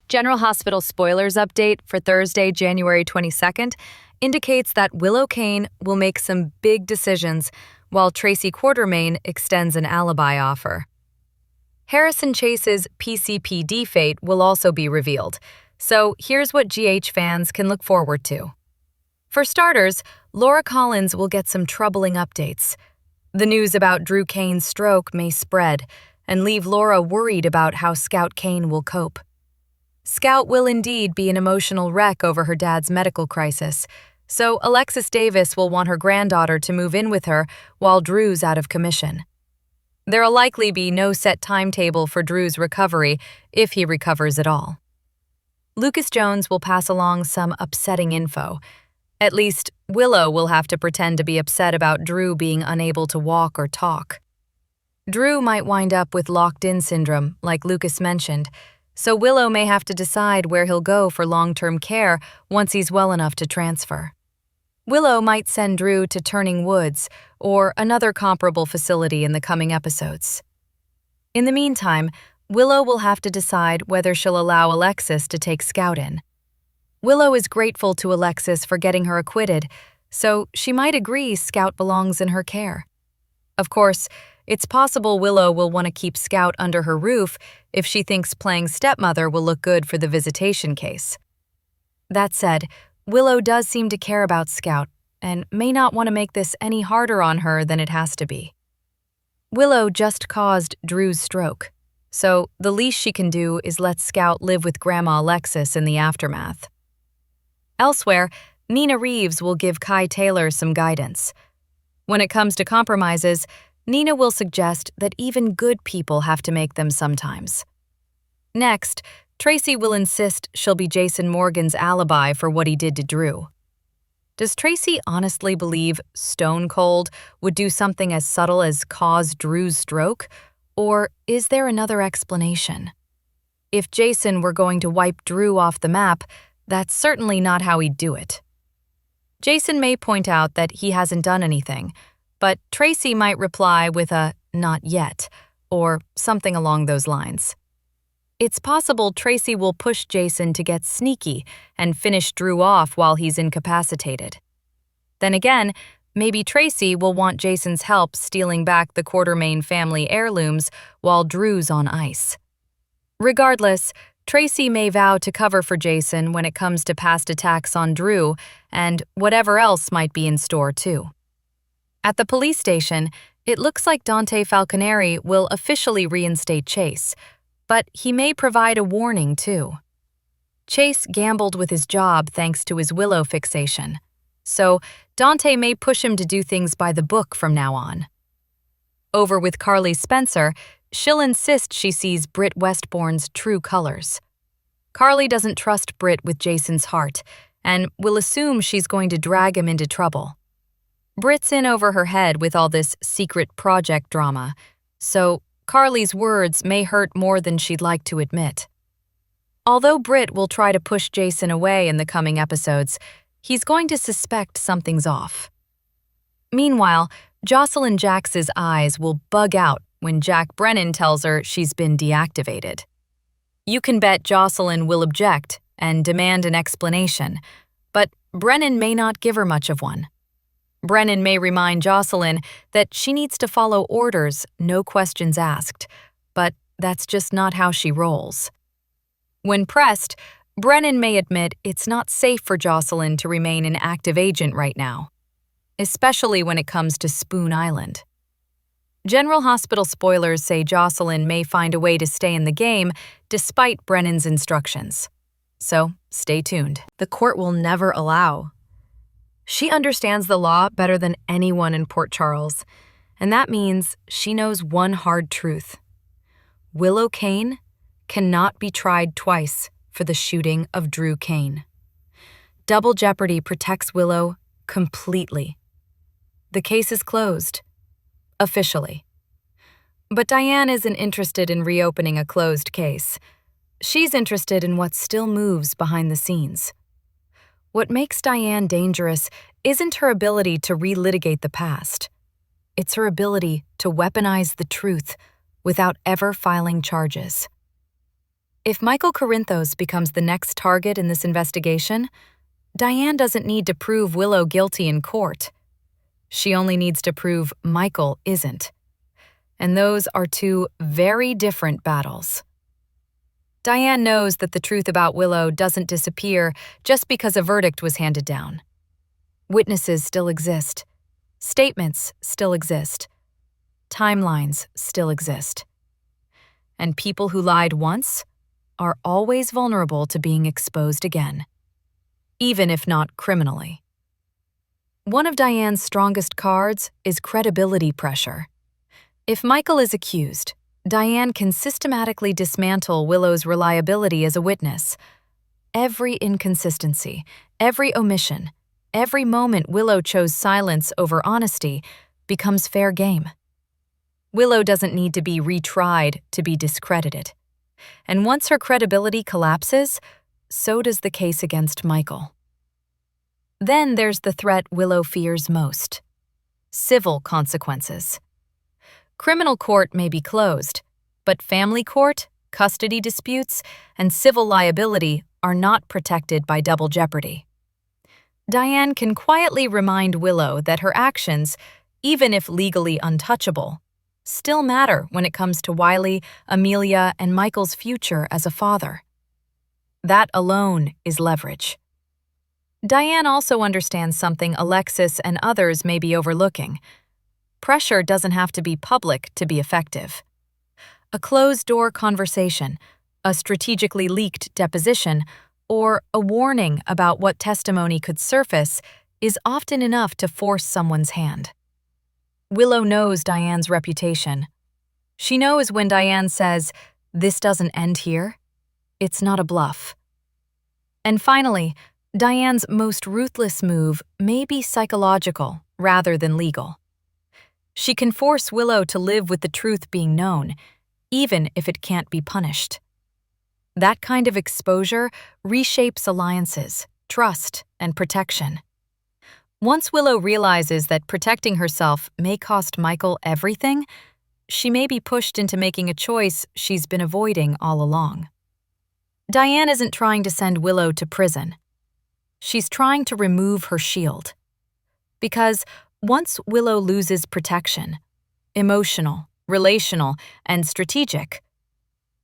General Hospital spoilers update for Thursday, January 22nd indicates that Willow Kane will make some big decisions while Tracy Quartermain extends an alibi offer. Harrison Chase's PCPD fate will also be revealed, so here's what GH fans can look forward to. For starters, Laura Collins will get some troubling updates. The news about Drew Kane's stroke may spread and leave Laura worried about how Scout Kane will cope. Scout will indeed be an emotional wreck over her dad's medical crisis, so Alexis Davis will want her granddaughter to move in with her while Drew's out of commission. There'll likely be no set timetable for Drew's recovery if he recovers at all. Lucas Jones will pass along some upsetting info. At least, Willow will have to pretend to be upset about Drew being unable to walk or talk. Drew might wind up with locked-in syndrome, like Lucas mentioned, so Willow may have to decide where he'll go for long-term care once he's well enough to transfer. Willow might send Drew to Turning Woods or another comparable facility in the coming episodes. In the meantime, Willow will have to decide whether she'll allow Alexis to take Scout in. Willow is grateful to Alexis for getting her acquitted, so she might agree Scout belongs in her care. Of course, it's possible Willow will want to keep Scout under her roof if she thinks playing stepmother will look good for the visitation case. That said, Willow does seem to care about Scout and may not want to make this any harder on her than it has to be. Willow just caused Drew's stroke, so the least she can do is let Scout live with Grandma Alexis in the aftermath. Elsewhere, Nina Reeves will give Kai Taylor some guidance. When it comes to compromises, Nina will suggest that even good people have to make them sometimes. Next, Tracy will insist she'll be Jason Morgan's alibi for what he did to Drew. Does Tracy honestly believe Stone Cold would do something as subtle as cause Drew's stroke, or is there another explanation? If Jason were going to wipe Drew off the map, that's certainly not how he'd do it. Jason may point out that he hasn't done anything, but Tracy might reply with a "not yet," or something along those lines. It's possible Tracy will push Jason to get sneaky and finish Drew off while he's incapacitated. Then again, maybe Tracy will want Jason's help stealing back the Quartermain family heirlooms while Drew's on ice. Regardless, Tracy may vow to cover for Jason when it comes to past attacks on Drew and whatever else might be in store too. At the police station, it looks like Dante Falconeri will officially reinstate Chase, but he may provide a warning too. Chase gambled with his job thanks to his Willow fixation, so Dante may push him to do things by the book from now on. Over with Carly Spencer, she'll insist she sees Britt Westbourne's true colors. Carly doesn't trust Britt with Jason's heart and will assume she's going to drag him into trouble. Britt's in over her head with all this secret project drama, so Carly's words may hurt more than she'd like to admit. Although Britt will try to push Jason away in the coming episodes, he's going to suspect something's off. Meanwhile, Jocelyn Jax's eyes will bug out when Jack Brennan tells her she's been deactivated. You can bet Jocelyn will object and demand an explanation, but Brennan may not give her much of one. Brennan may remind Jocelyn that she needs to follow orders, no questions asked, but that's just not how she rolls. When pressed, Brennan may admit it's not safe for Jocelyn to remain an active agent right now, especially when it comes to Spoon Island. General Hospital spoilers say Jocelyn may find a way to stay in the game despite Brennan's instructions. So, stay tuned. The court will never allow. She understands the law better than anyone in Port Charles, and that means she knows one hard truth. Willow Kane cannot be tried twice for the shooting of Drew Kane. Double jeopardy protects Willow completely. The case is closed. Officially. But Diane isn't interested in reopening a closed case. She's interested in what still moves behind the scenes. What makes Diane dangerous isn't her ability to relitigate the past. It's her ability to weaponize the truth without ever filing charges. If Michael Corinthos becomes the next target in this investigation, Diane doesn't need to prove Willow guilty in court. She only needs to prove Michael isn't. And those are two very different battles. Diane knows that the truth about Willow doesn't disappear just because a verdict was handed down. Witnesses still exist. Statements still exist. Timelines still exist. And people who lied once are always vulnerable to being exposed again, even if not criminally. One of Diane's strongest cards is credibility pressure. If Michael is accused, Diane can systematically dismantle Willow's reliability as a witness. Every inconsistency, every omission, every moment Willow chose silence over honesty becomes fair game. Willow doesn't need to be retried to be discredited. And once her credibility collapses, so does the case against Michael. Then there's the threat Willow fears most: civil consequences. Criminal court may be closed, but family court, custody disputes, and civil liability are not protected by double jeopardy. Diane can quietly remind Willow that her actions, even if legally untouchable, still matter when it comes to Wiley, Amelia, and Michael's future as a father. That alone is leverage. Diane also understands something Alexis and others may be overlooking. Pressure doesn't have to be public to be effective. A closed-door conversation, a strategically leaked deposition, or a warning about what testimony could surface is often enough to force someone's hand. Willow knows Diane's reputation. She knows when Diane says, "This doesn't end here," it's not a bluff. And finally, Diane's most ruthless move may be psychological rather than legal. She can force Willow to live with the truth being known, even if it can't be punished. That kind of exposure reshapes alliances, trust, and protection. Once Willow realizes that protecting herself may cost Michael everything, she may be pushed into making a choice she's been avoiding all along. Diane isn't trying to send Willow to prison. She's trying to remove her shield. Because once Willow loses protection, emotional, relational, and strategic,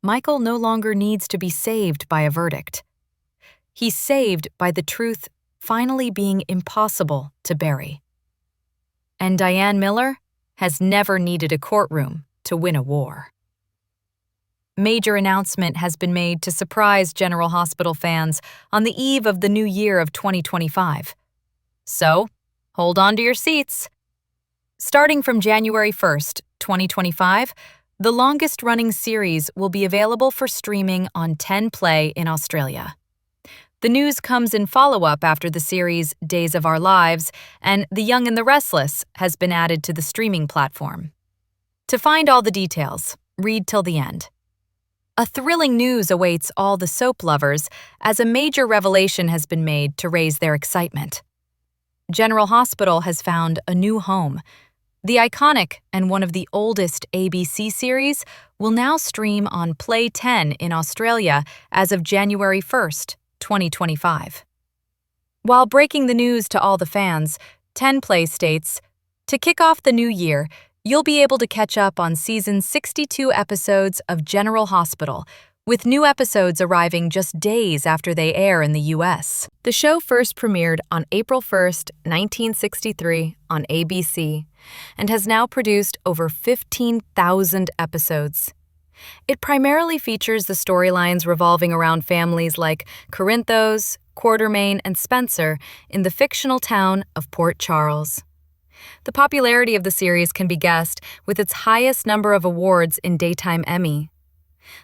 Michael no longer needs to be saved by a verdict. He's saved by the truth finally being impossible to bury. And Diane Miller has never needed a courtroom to win a war. Major announcement has been made to surprise General Hospital fans on the eve of the new year of 2025. So, hold on to your seats. Starting from January 1st, 2025, the longest-running series will be available for streaming on 10 Play in Australia. The news comes in follow-up after the series Days of Our Lives and The Young and the Restless has been added to the streaming platform. To find all the details, read till the end. A thrilling news awaits all the soap lovers as a major revelation has been made to raise their excitement. General Hospital has found a new home. The iconic and one of the oldest ABC series will now stream on Play 10 in Australia as of January 1st, 2025. While breaking the news to all the fans, 10 Play states, "To kick off the new year, you'll be able to catch up on season 62 episodes of General Hospital, with new episodes arriving just days after they air in the US. The show first premiered on April 1st, 1963 on ABC, and has now produced over 15,000 episodes. It primarily features the storylines revolving around families like Corinthos, Quartermain, and Spencer in the fictional town of Port Charles. The popularity of the series can be guessed with its highest number of awards in Daytime Emmy.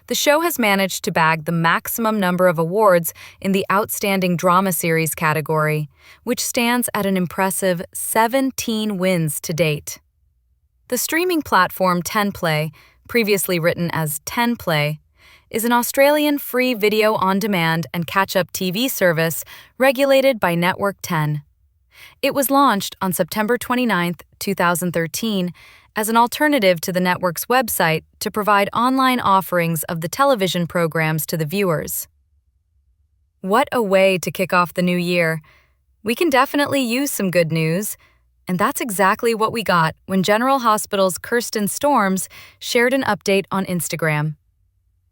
The show has managed to bag the maximum number of awards in the Outstanding Drama Series category, which stands at an impressive 17 wins to date. The streaming platform 10 Play, previously written as 10 Play, is an Australian free video on-demand and catch-up TV service regulated by Network 10. It was launched on September 29, 2013, as an alternative to the network's website to provide online offerings of the television programs to the viewers. What a way to kick off the new year! We can definitely use some good news, and that's exactly what we got when General Hospital's Kirsten Storms shared an update on Instagram.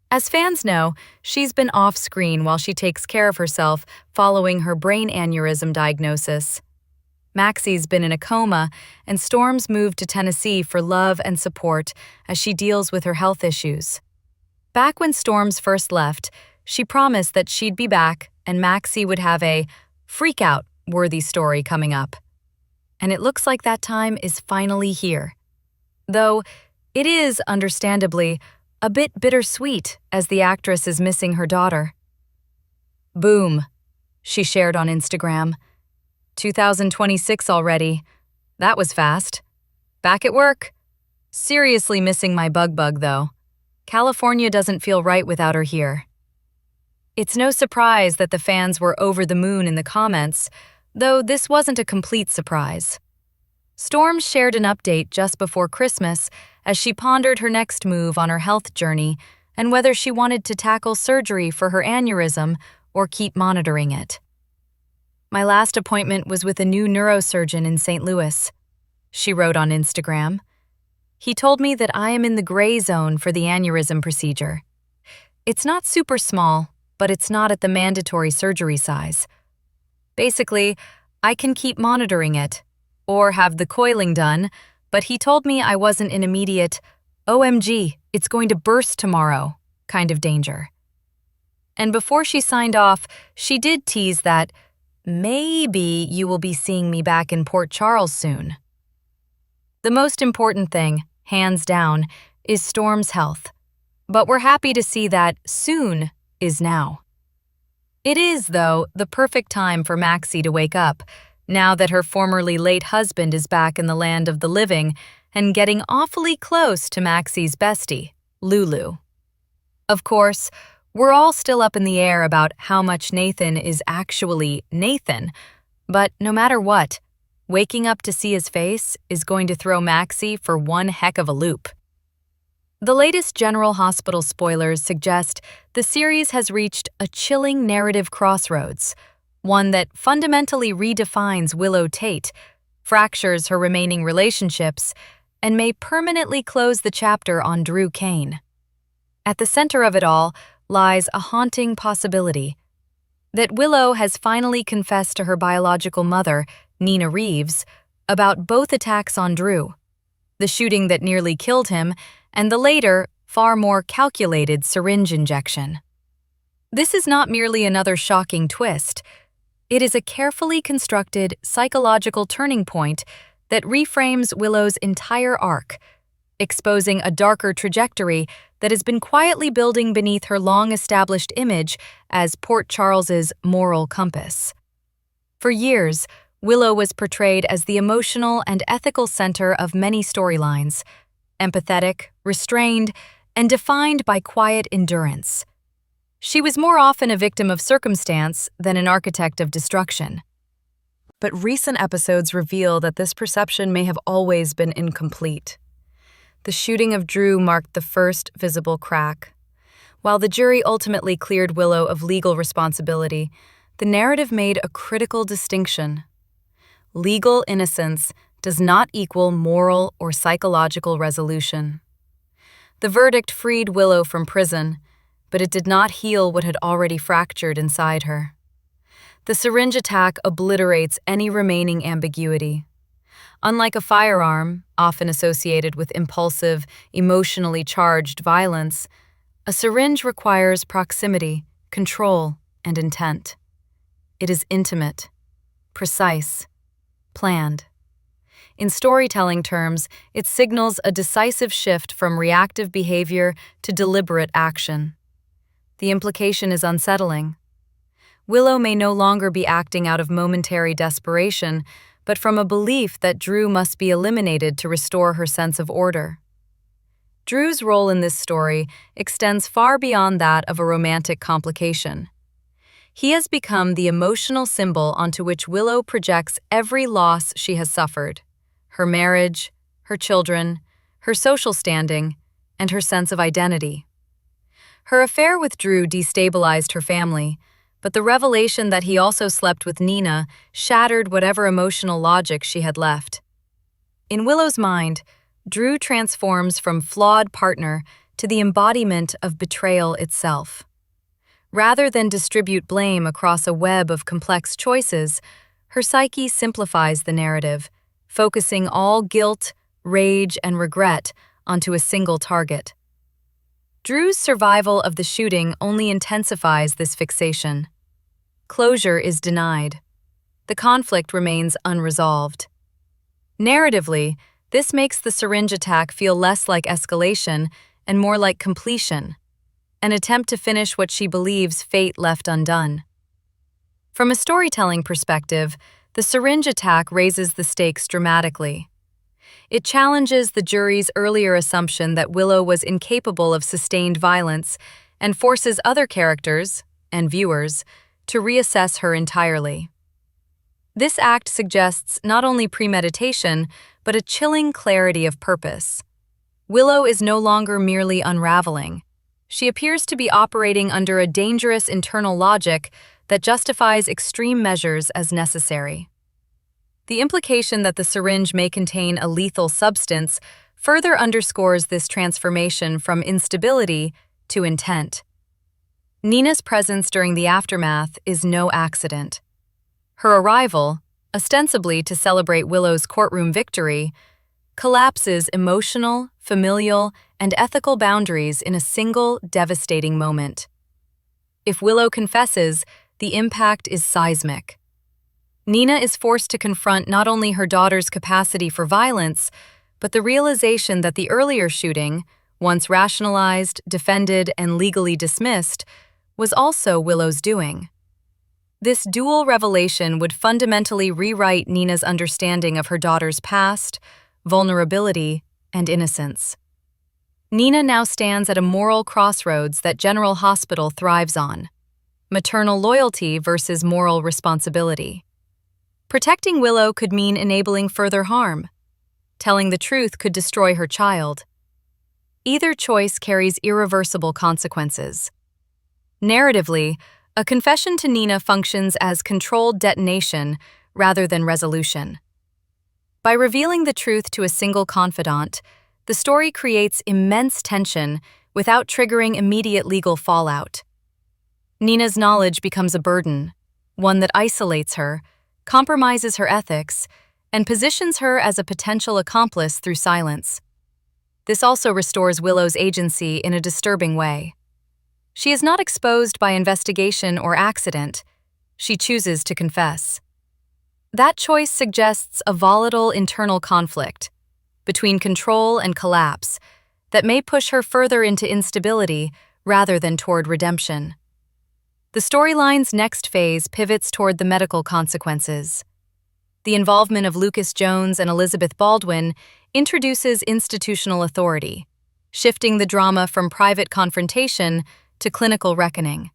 As fans know, she's been off-screen while she takes care of herself following her brain aneurysm diagnosis. Maxie's been in a coma, and Storms moved to Tennessee for love and support as she deals with her health issues. Back when Storms first left, she promised that she'd be back and Maxie would have a freak-out-worthy story coming up. And it looks like that time is finally here. Though it is, understandably, a bit bittersweet as the actress is missing her daughter. Boom, she shared on Instagram. 2026 already. That was fast. Back at work. Seriously missing my bug though. California doesn't feel right without her here. It's no surprise that the fans were over the moon in the comments, though this wasn't a complete surprise. Storms shared an update just before Christmas as she pondered her next move on her health journey and whether she wanted to tackle surgery for her aneurysm or keep monitoring it. My last appointment was with a new neurosurgeon in St. Louis, she wrote on Instagram. He told me that I am in the gray zone for the aneurysm procedure. It's not super small, but it's not at the mandatory surgery size. Basically, I can keep monitoring it, or have the coiling done, but he told me I wasn't in immediate, OMG, it's going to burst tomorrow, kind of danger. And before she signed off, she did tease that, maybe you will be seeing me back in Port Charles soon. The most important thing, hands down, is Storm's health. But we're happy to see that soon is now. It is, though, the perfect time for Maxie to wake up, now that her formerly late husband is back in the land of the living and getting awfully close to Maxie's bestie, Lulu. Of course, we're all still up in the air about how much Nathan is actually Nathan, but no matter what, waking up to see his face is going to throw Maxie for one heck of a loop. The latest General Hospital spoilers suggest the series has reached a chilling narrative crossroads, one that fundamentally redefines Willow Tate, fractures her remaining relationships, and may permanently close the chapter on Drew Kane. At the center of it all lies a haunting possibility that Willow has finally confessed to her biological mother, Nina Reeves, about both attacks on Drew, the shooting that nearly killed him and the later, far more calculated syringe injection. This is not merely another shocking twist. It is a carefully constructed psychological turning point that reframes Willow's entire arc, exposing a darker trajectory that has been quietly building beneath her long-established image as Port Charles's moral compass. For years, Willow was portrayed as the emotional and ethical center of many storylines, empathetic, restrained, and defined by quiet endurance. She was more often a victim of circumstance than an architect of destruction. But recent episodes reveal that this perception may have always been incomplete. The shooting of Drew marked the first visible crack. While the jury ultimately cleared Willow of legal responsibility, the narrative made a critical distinction. Legal innocence does not equal moral or psychological resolution. The verdict freed Willow from prison, but it did not heal what had already fractured inside her. The syringe attack obliterates any remaining ambiguity. Unlike a firearm, often associated with impulsive, emotionally charged violence, a syringe requires proximity, control, and intent. It is intimate, precise, planned. In storytelling terms, it signals a decisive shift from reactive behavior to deliberate action. The implication is unsettling. Willow may no longer be acting out of momentary desperation, but from a belief that Drew must be eliminated to restore her sense of order. Drew's role in this story extends far beyond that of a romantic complication. He has become the emotional symbol onto which Willow projects every loss she has suffered: her marriage, her children, her social standing, and her sense of identity. Her affair with Drew destabilized her family, but the revelation that he also slept with Nina shattered whatever emotional logic she had left. In Willow's mind, Drew transforms from flawed partner to the embodiment of betrayal itself. Rather than distribute blame across a web of complex choices, her psyche simplifies the narrative, focusing all guilt, rage, and regret onto a single target. Drew's survival of the shooting only intensifies this fixation. Closure is denied. The conflict remains unresolved. Narratively, this makes the syringe attack feel less like escalation and more like completion, an attempt to finish what she believes fate left undone. From a storytelling perspective, the syringe attack raises the stakes dramatically. It challenges the jury's earlier assumption that Willow was incapable of sustained violence and forces other characters, and viewers, to reassess her entirely. This act suggests not only premeditation, but a chilling clarity of purpose. Willow is no longer merely unraveling. She appears to be operating under a dangerous internal logic that justifies extreme measures as necessary. The implication that the syringe may contain a lethal substance further underscores this transformation from instability to intent. Nina's presence during the aftermath is no accident. Her arrival, ostensibly to celebrate Willow's courtroom victory, collapses emotional, familial, and ethical boundaries in a single devastating moment. If Willow confesses, the impact is seismic. Nina is forced to confront not only her daughter's capacity for violence, but the realization that the earlier shooting, once rationalized, defended, and legally dismissed, was also Willow's doing. This dual revelation would fundamentally rewrite Nina's understanding of her daughter's past, vulnerability, and innocence. Nina now stands at a moral crossroads that General Hospital thrives on: maternal loyalty versus moral responsibility. Protecting Willow could mean enabling further harm. Telling the truth could destroy her child. Either choice carries irreversible consequences. Narratively, a confession to Nina functions as controlled detonation rather than resolution. By revealing the truth to a single confidant, the story creates immense tension without triggering immediate legal fallout. Nina's knowledge becomes a burden, one that isolates her, compromises her ethics, and positions her as a potential accomplice through silence. This also restores Willow's agency in a disturbing way. She is not exposed by investigation or accident. She chooses to confess. That choice suggests a volatile internal conflict between control and collapse that may push her further into instability rather than toward redemption. The storyline's next phase pivots toward the medical consequences. The involvement of Lucas Jones and Elizabeth Baldwin introduces institutional authority, shifting the drama from private confrontation to clinical reckoning.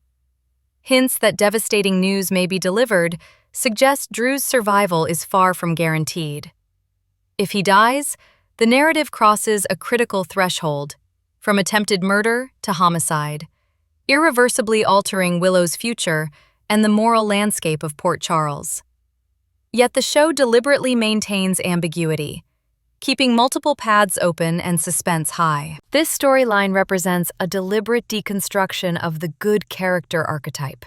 Hints that devastating news may be delivered suggest Drew's survival is far from guaranteed. If he dies, the narrative crosses a critical threshold, from attempted murder to homicide, irreversibly altering Willow's future and the moral landscape of Port Charles. Yet the show deliberately maintains ambiguity, keeping multiple paths open and suspense high. This storyline represents a deliberate deconstruction of the good character archetype.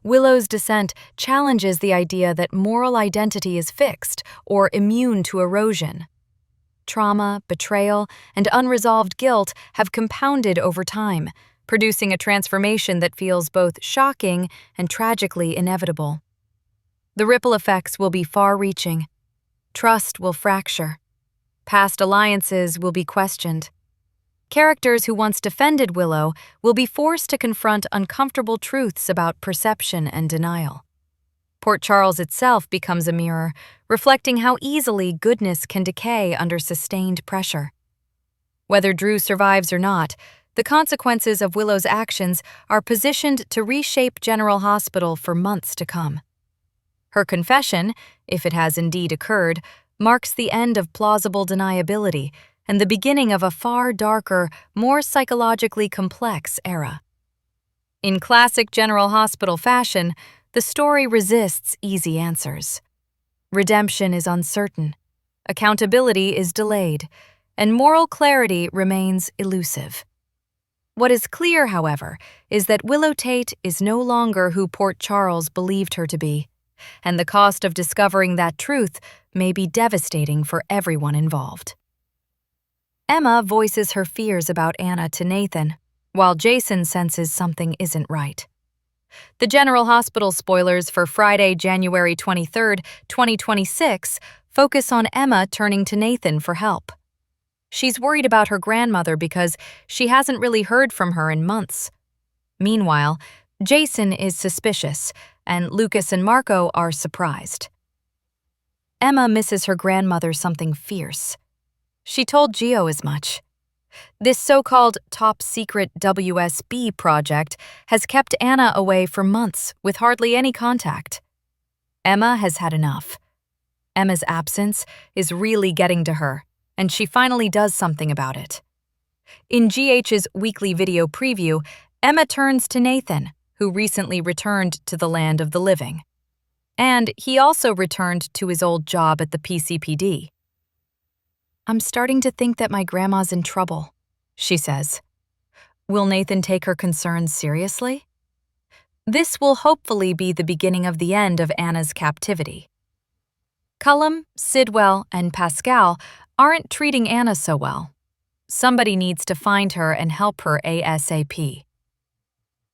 Willow's descent challenges the idea that moral identity is fixed or immune to erosion. Trauma, betrayal, and unresolved guilt have compounded over time, producing a transformation that feels both shocking and tragically inevitable. The ripple effects will be far-reaching. Trust will fracture. Past alliances will be questioned. Characters who once defended Willow will be forced to confront uncomfortable truths about perception and denial. Port Charles itself becomes a mirror, reflecting how easily goodness can decay under sustained pressure. Whether Drew survives or not, the consequences of Willow's actions are positioned to reshape General Hospital for months to come. Her confession, if it has indeed occurred, marks the end of plausible deniability, and the beginning of a far darker, more psychologically complex era. In classic General Hospital fashion, the story resists easy answers. Redemption is uncertain, accountability is delayed, and moral clarity remains elusive. What is clear, however, is that Willow Tate is no longer who Port Charles believed her to be, and the cost of discovering that truth may be devastating for everyone involved. Emma voices her fears about Anna to Nathan, while Jason senses something isn't right. The General Hospital spoilers for Friday, January 23, 2026, focus on Emma turning to Nathan for help. She's worried about her grandmother because she hasn't really heard from her in months. Meanwhile, Jason is suspicious, and Lucas and Marco are surprised. Emma misses her grandmother something fierce. She told Gio as much. This so-called top-secret WSB project has kept Anna away for months with hardly any contact. Emma has had enough. Emma's absence is really getting to her, and she finally does something about it. In GH's weekly video preview, Emma turns to Nathan, who recently returned to the land of the living. And he also returned to his old job at the PCPD. "I'm starting to think that my grandma's in trouble," she says. Will Nathan take her concerns seriously? This will hopefully be the beginning of the end of Anna's captivity. Cullum, Sidwell, and Pascal aren't treating Anna so well. Somebody needs to find her and help her ASAP.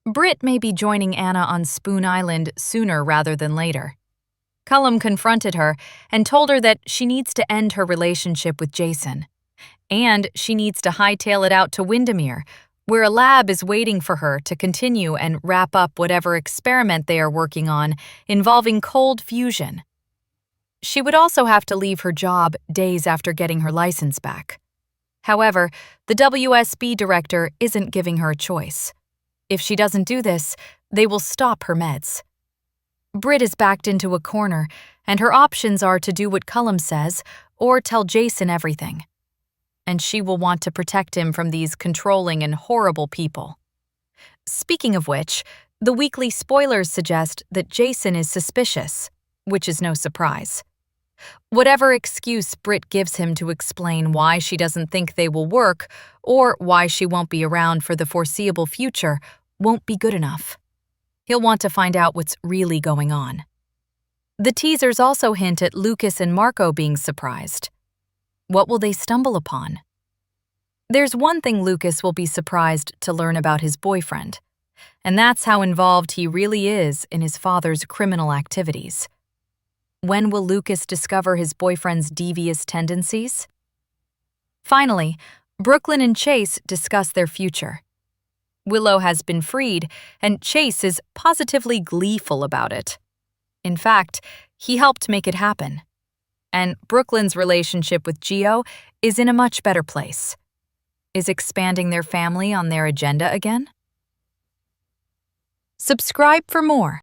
Britt may be joining Anna on Spoon Island sooner rather than later. Cullum confronted her and told her that she needs to end her relationship with Jason. And she needs to hightail it out to Windermere, where a lab is waiting for her to continue and wrap up whatever experiment they are working on involving cold fusion. She would also have to leave her job days after getting her license back. However, the WSB director isn't giving her a choice. If she doesn't do this, they will stop her meds. Britt is backed into a corner, and her options are to do what Cullum says or tell Jason everything. And she will want to protect him from these controlling and horrible people. Speaking of which, the weekly spoilers suggest that Jason is suspicious, which is no surprise. Whatever excuse Britt gives him to explain why she doesn't think they will work or why she won't be around for the foreseeable future won't be good enough. He'll want to find out what's really going on. The teasers also hint at Lucas and Marco being surprised. What will they stumble upon? There's one thing Lucas will be surprised to learn about his boyfriend, and that's how involved he really is in his father's criminal activities. When will Lucas discover his boyfriend's devious tendencies? Finally, Brooklyn and Chase discuss their future. Willow has been freed, and Chase is positively gleeful about it. In fact, he helped make it happen. And Brooklyn's relationship with Gio is in a much better place. Is expanding their family on their agenda again? Subscribe for more.